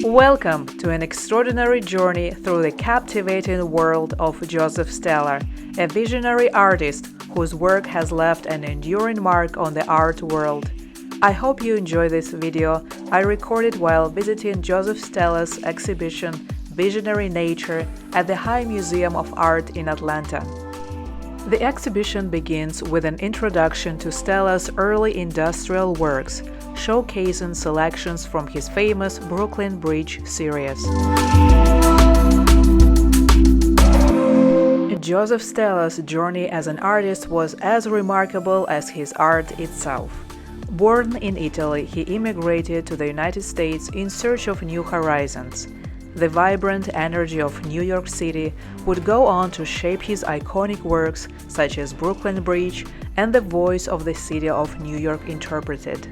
Welcome to an extraordinary journey through the captivating world of Joseph Stella, a visionary artist whose work has left an enduring mark on the art world. I hope you enjoy this video. I recorded while visiting Joseph Stella's exhibition Visionary Nature at the High Museum of Art in Atlanta. The exhibition begins with an introduction to Stella's early industrial works, showcasing selections from his famous Brooklyn Bridge series. Joseph Stella's journey as an artist was as remarkable as his art itself. Born in Italy, he immigrated to the United States in search of new horizons. The vibrant energy of New York City would go on to shape his iconic works such as Brooklyn Bridge and The Voice of the City of New York Interpreted.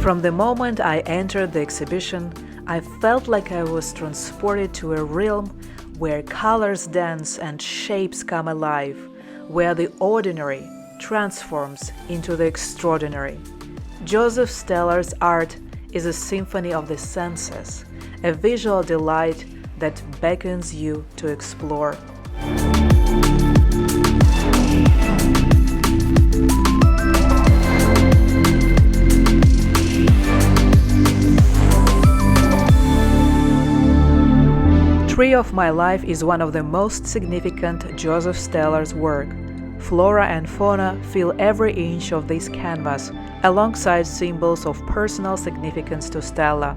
From the moment I entered the exhibition, I felt like I was transported to a realm where colors dance and shapes come alive, where the ordinary transforms into the extraordinary. Joseph Stella's art is a symphony of the senses, a visual delight that beckons you to explore. Tree of My Life is one of the most significant Joseph Stella's work. Flora and fauna fill every inch of this canvas, alongside symbols of personal significance to Stella.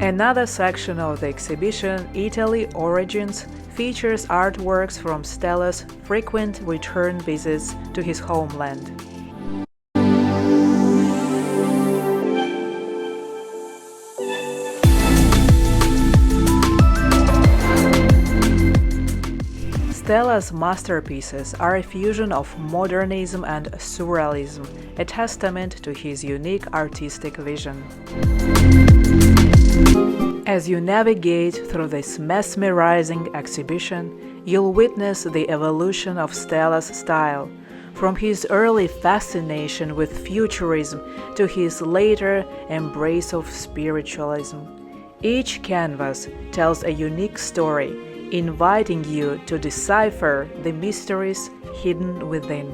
Another section of the exhibition, Italy Origins, features artworks from Stella's frequent return visits to his homeland. Stella's masterpieces are a fusion of modernism and surrealism, a testament to his unique artistic vision. As you navigate through this mesmerizing exhibition, you'll witness the evolution of Stella's style, from his early fascination with futurism to his later embrace of spiritualism. Each canvas tells a unique story, inviting you to decipher the mysteries hidden within.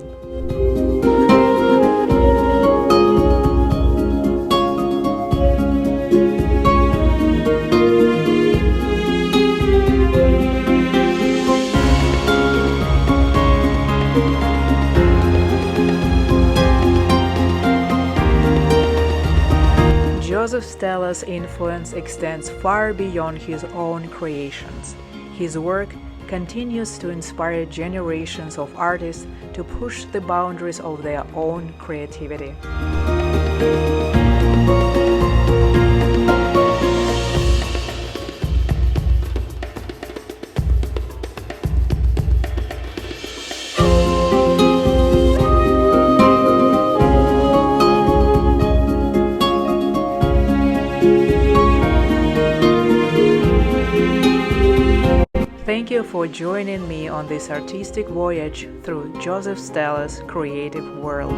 Joseph Stella's influence extends far beyond his own creations. His work continues to inspire generations of artists to push the boundaries of their own creativity. Thank you for joining me on this artistic voyage through Joseph Stella's creative world.